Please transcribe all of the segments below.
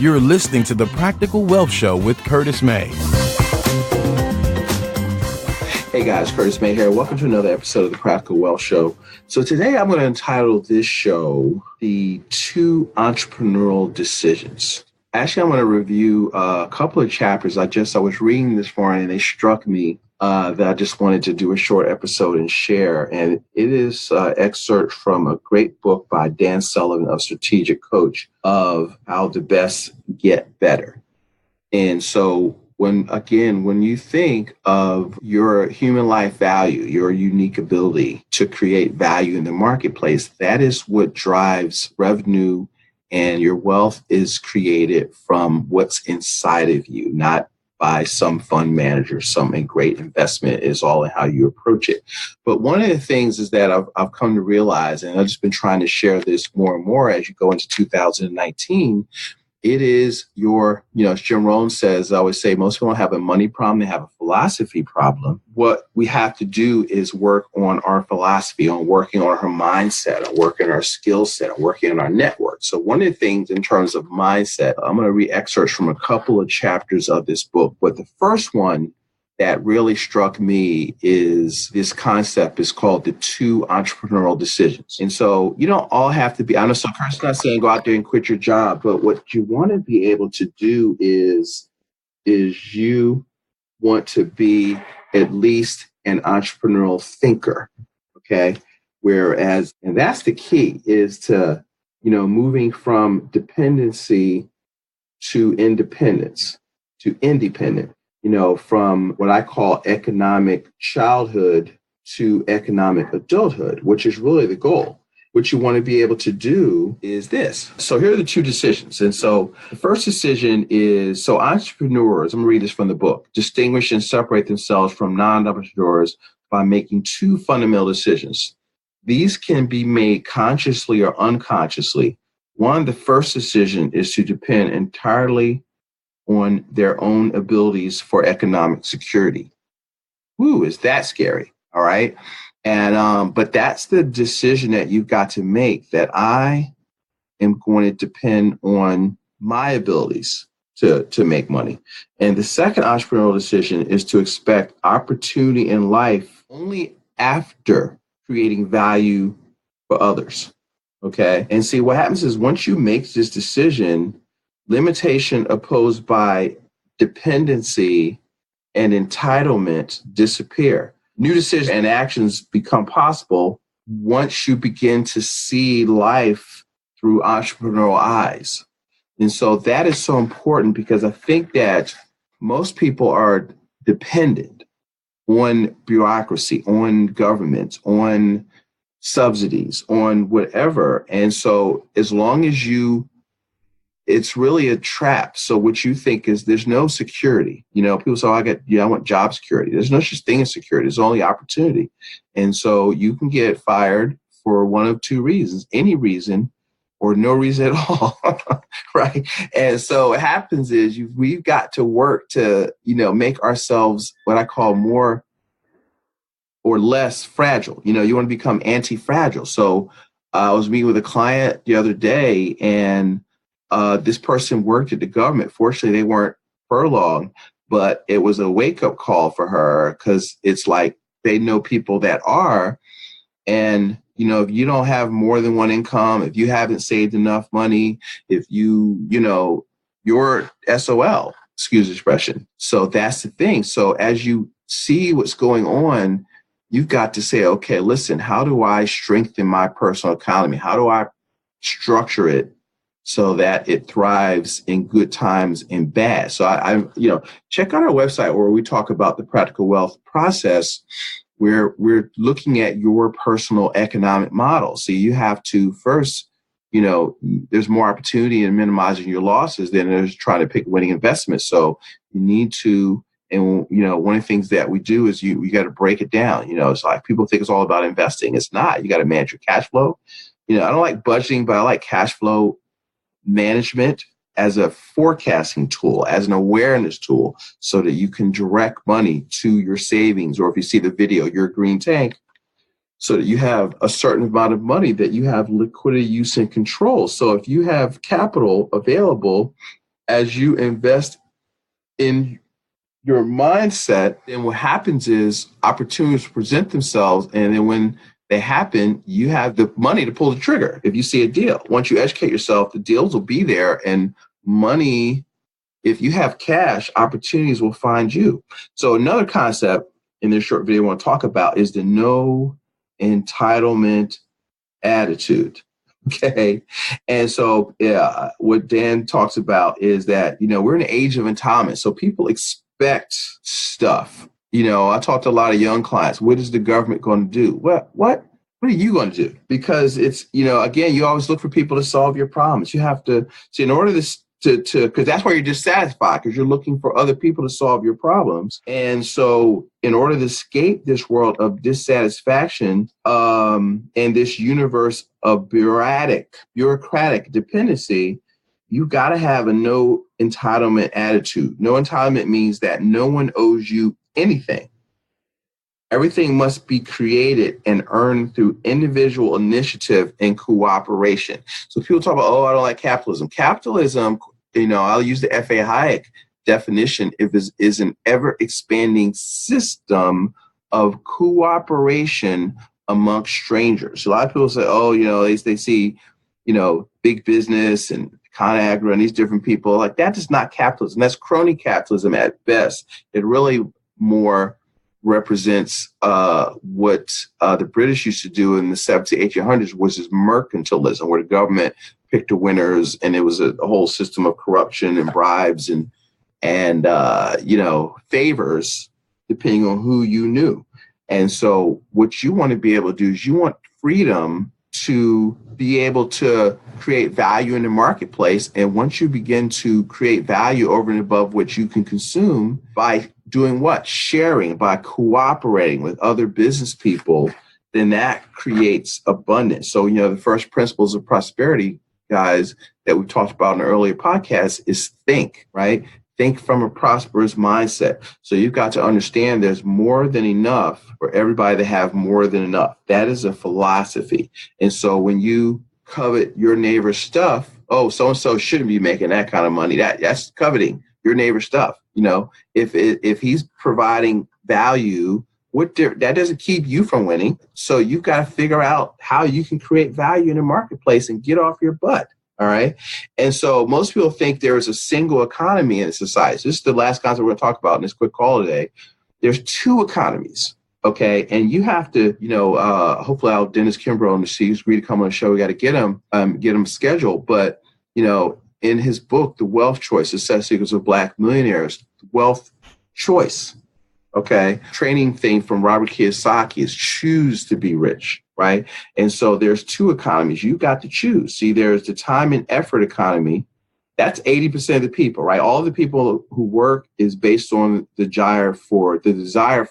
You're listening to The Practical Wealth Show with Curtis May. Hey guys, Curtis May here. Welcome to another episode of The Practical Wealth Show. So today I'm going to entitle this show, The 2 Entrepreneurial Decisions. Actually, I'm going to review a couple of chapters I was reading this morning and they struck me that I just wanted to do a short episode and share. And it is an excerpt from a great book by Dan Sullivan, a strategic coach, of how the best get better. And so when you think of your human life value, your unique ability to create value in the marketplace, that is what drives revenue, and your wealth is created from what's inside of you, not by some fund manager. Some great investment is all in how you approach it. But one of the things is that I've come to realize, and I've just been trying to share this more and more as you go into 2019, it is as Jim Rohn says, I always say, most people don't have a money problem, they have a philosophy problem. What we have to do is work on our philosophy, on working on our mindset, on working on our skill set, on working on our network. So one of the things in terms of mindset, I'm going to read excerpts from a couple of chapters of this book. But the first one that really struck me is this concept is called the 2 entrepreneurial decisions. And so you don't all have to be, I know some person's not saying go out there and quit your job, but what you want to be able to do is you want to be at least an entrepreneurial thinker, okay? Whereas, and that's the key, is to, moving from dependency to independence, to independent. From what I call economic childhood to economic adulthood, which is really the goal. What you want to be able to do is this. So here are the 2 decisions. And so the first decision is, so entrepreneurs, I'm going to read this from the book, distinguish and separate themselves from non-entrepreneurs by making 2 fundamental decisions. These can be made consciously or unconsciously. One, the first decision is to depend entirely on their own abilities for economic security. Woo, is that scary? All right. And, but that's the decision that you've got to make, that I am going to depend on my abilities to make money. And the second entrepreneurial decision is to expect opportunity in life only after creating value for others. Okay. And see, what happens is once you make this decision, limitation opposed by dependency and entitlement disappear. New decisions and actions become possible once you begin to see life through entrepreneurial eyes. And so that is so important, because I think that most people are dependent on bureaucracy, on government, on subsidies, on whatever. And so as long as it's really a trap. So what you think is there's no security. People say, I want job security. There's no such thing as security. There's only opportunity. And so you can get fired for one of 2 reasons, any reason or no reason at all, right? And so what happens is we've got to work to, make ourselves what I call more or less fragile. You want to become anti-fragile. So I was meeting with a client the other day, and this person worked at the government. Fortunately, they weren't furloughed, but it was a wake-up call for her, because it's like they know people that are. And, if you don't have more than one income, if you haven't saved enough money, if you're SOL, excuse the expression. So that's the thing. So as you see what's going on, you've got to say, okay, listen, how do I strengthen my personal economy? How do I structure it so that it thrives in good times and bad? So I check out our website where we talk about the practical wealth process, where we're looking at your personal economic model. So you have to first, there's more opportunity in minimizing your losses than there's trying to pick winning investments. So you need to, and one of the things that we do is you got to break it down. It's like people think it's all about investing. It's not. You got to manage your cash flow. I don't like budgeting, but I like cash flow management as a forecasting tool, as an awareness tool, so that you can direct money to your savings, or if you see the video, your green tank, so that you have a certain amount of money that you have liquidity use and control. So if you have capital available as you invest in your mindset, then what happens is opportunities present themselves. And then when they happen, you have the money to pull the trigger. If you see a deal, once you educate yourself, the deals will be there, and money, if you have cash, opportunities will find you. So another concept in this short video I want to talk about is the no entitlement attitude. Okay. And so what Dan talks about is that, we're in an age of entitlement. So people expect stuff. I talk to a lot of young clients. What is the government going to do? What are you going to do? Because it's, again, you always look for people to solve your problems. You have to see, in order to because that's why you're dissatisfied, because you're looking for other people to solve your problems. And so in order to escape this world of dissatisfaction and this universe of bureaucratic dependency, you got to have a no entitlement attitude. No entitlement means that no one owes you anything. Everything must be created and earned through individual initiative and cooperation. So people talk about, I don't like capitalism. Capitalism, I'll use the F.A. Hayek definition, is an ever-expanding system of cooperation amongst strangers. So a lot of people say, they see, big business and ConAgra and these different people. Like, that is not capitalism. That's crony capitalism at best. It really more represents what the British used to do in the 1700s, 1800s, which is mercantilism, where the government picked the winners, and it was a whole system of corruption and bribes and favors depending on who you knew. And so what you want to be able to do is you want freedom to be able to create value in the marketplace. And once you begin to create value over and above what you can consume by doing what? Sharing, by cooperating with other business people, then that creates abundance. So, the first principles of prosperity, guys, that we talked about in an earlier podcast is think, right? Think from a prosperous mindset. So you've got to understand there's more than enough for everybody to have more than enough. That is a philosophy. And so when you covet your neighbor's stuff, so-and-so shouldn't be making that kind of money. That's coveting your neighbor's stuff. If he's providing value, that doesn't keep you from winning. So you've got to figure out how you can create value in the marketplace and get off your butt. All right. And so most people think there is a single economy in society. So this is the last concept we're going to talk about in this quick call today. There's two economies. Okay. And you have to, hopefully I'll Dennis Kimbrough on the seat, who's agreed to come on the show. We got to get him scheduled. But, in his book, The Wealth Choice, The Success Secrets of Black Millionaires, wealth choice. Okay. Training thing from Robert Kiyosaki is choose to be rich. Right. And so there's two economies. You got to choose. See, there's the time and effort economy. That's 80% of the people, right? All the people who work is based on the desire for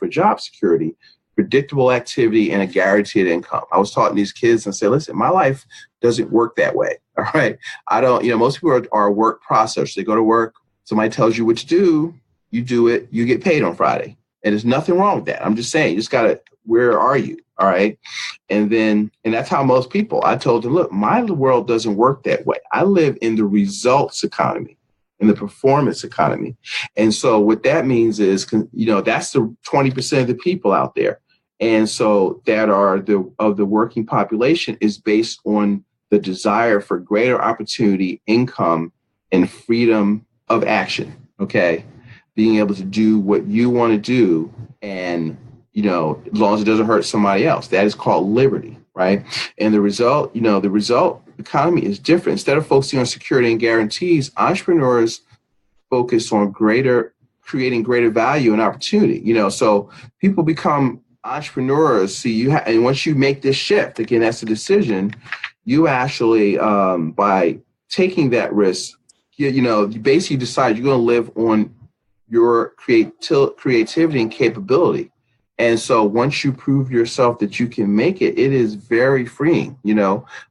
job security, predictable activity, and a guaranteed income. I was talking to these kids and say, listen, my life doesn't work that way. All right. I don't, most people are work processors. They go to work. Somebody tells you what to do. You do it. You get paid on Friday. And there's nothing wrong with that. I'm just saying, you just got to, where are you? All right. And that's how most people, I told them, look, my world doesn't work that way. I live in the results economy, in the performance economy. And so what that means is, that's the 20% of the people out there. And so that are of the working population is based on the desire for greater opportunity, income, and freedom of action. Okay. Being able to do what you want to do, and as long as it doesn't hurt somebody else. That is called liberty, right? And the result economy is different. Instead of focusing on security and guarantees, entrepreneurs focus on creating greater value and opportunity. So people become entrepreneurs. See, and once you make this shift, again, that's a decision. You actually, by taking that risk, you basically decide you're going to live on your creativity and capability. And so once you prove yourself that you can make it, it is very freeing.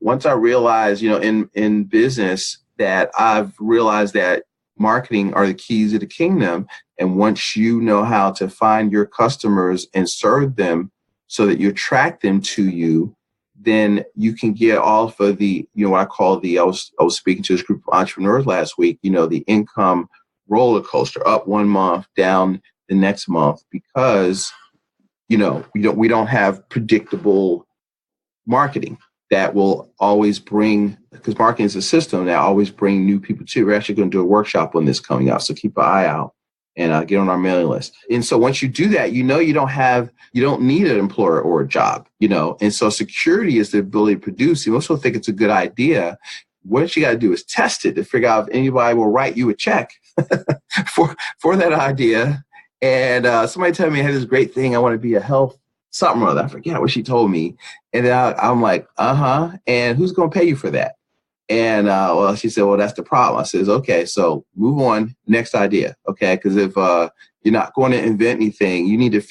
Once I realized, in business, that I've realized that marketing are the keys of the kingdom. And once you know how to find your customers and serve them so that you attract them to you, then you can get off of the, what I call I was speaking to this group of entrepreneurs last week, the income roller coaster, up one month, down the next month, because, we don't have predictable marketing that will always bring, because marketing is a system that always bring new people to. We're actually going to do a workshop on this coming out. So keep an eye out and get on our mailing list. And so once you do that, you don't need an employer or a job, and so security is the ability to produce. You also think it's a good idea. What you got to do is test it to figure out if anybody will write you a check for that idea. And somebody told me I had this great thing. I want to be a health something or other. I forget what she told me. And then I'm like, and who's going to pay you for that? And she said, well, that's the problem. I says, okay, so move on. Next idea. Okay. Because if you're not going to invent anything, you need to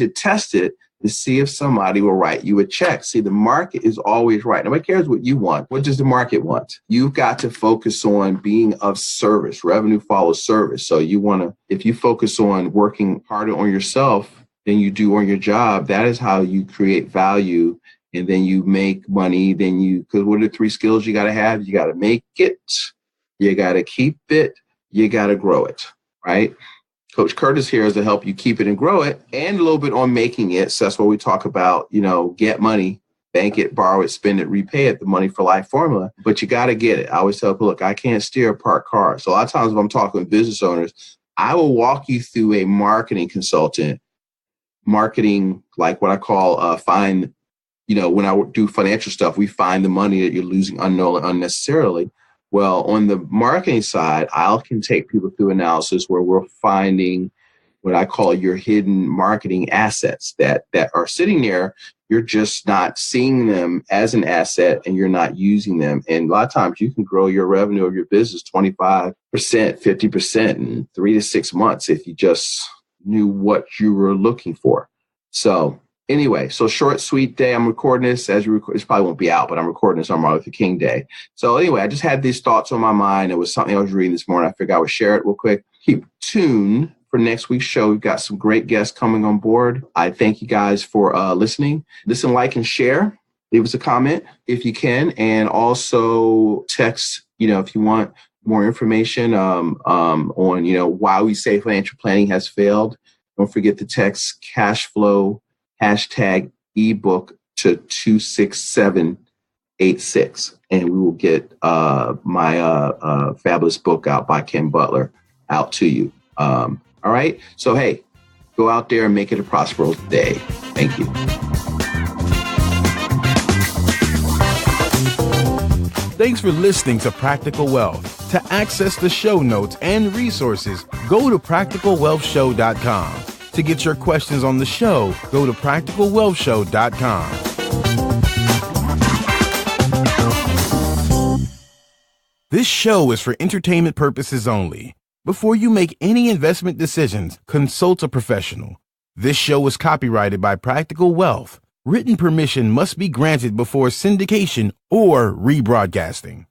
test it to see if somebody will write you a check. See, the market is always right. Nobody cares what you want. What does the market want? You've got to focus on being of service. Revenue follows service. So if you focus on working harder on yourself than you do on your job, that is how you create value. And then you make money. Because what are the 3 skills you got to have? You got to make it, you got to keep it, you got to grow it, right? Coach Curtis here is to help you keep it and grow it, and a little bit on making it. So that's what we talk about, get money, bank it, borrow it, spend it, repay it, the money for life formula. But you got to get it. I always tell people, look, I can't steer a parked car. So a lot of times when I'm talking with business owners, I will walk you through a marketing consultant, marketing, like what I call find, when I do financial stuff, we find the money that you're losing unnecessarily. Well, on the marketing side, I can take people through analysis where we're finding what I call your hidden marketing assets that are sitting there. You're just not seeing them as an asset and you're not using them. And a lot of times you can grow your revenue of your business 25%, 50% in 3 to 6 months if you just knew what you were looking for. So anyway, so short, sweet day. I'm recording this as you record. This probably won't be out, but I'm recording this on Martin Luther King Day. So anyway, I just had these thoughts on my mind. It was something I was reading this morning. I figured I would share it real quick. Keep tuned for next week's show. We've got some great guests coming on board. I thank you guys for listening. Listen, like, and share. Leave us a comment if you can. And also text, if you want more information on, why we say financial planning has failed. Don't forget to text cash flow #ebook to 26786, and we will get my fabulous book out by Ken Butler out to you. All right. So, hey, go out there and make it a prosperous day. Thank you. Thanks for listening to Practical Wealth. To access the show notes and resources, go to practicalwealthshow.com. To get your questions on the show, go to practicalwealthshow.com. This show is for entertainment purposes only. Before you make any investment decisions, consult a professional. This show is copyrighted by Practical Wealth. Written permission must be granted before syndication or rebroadcasting.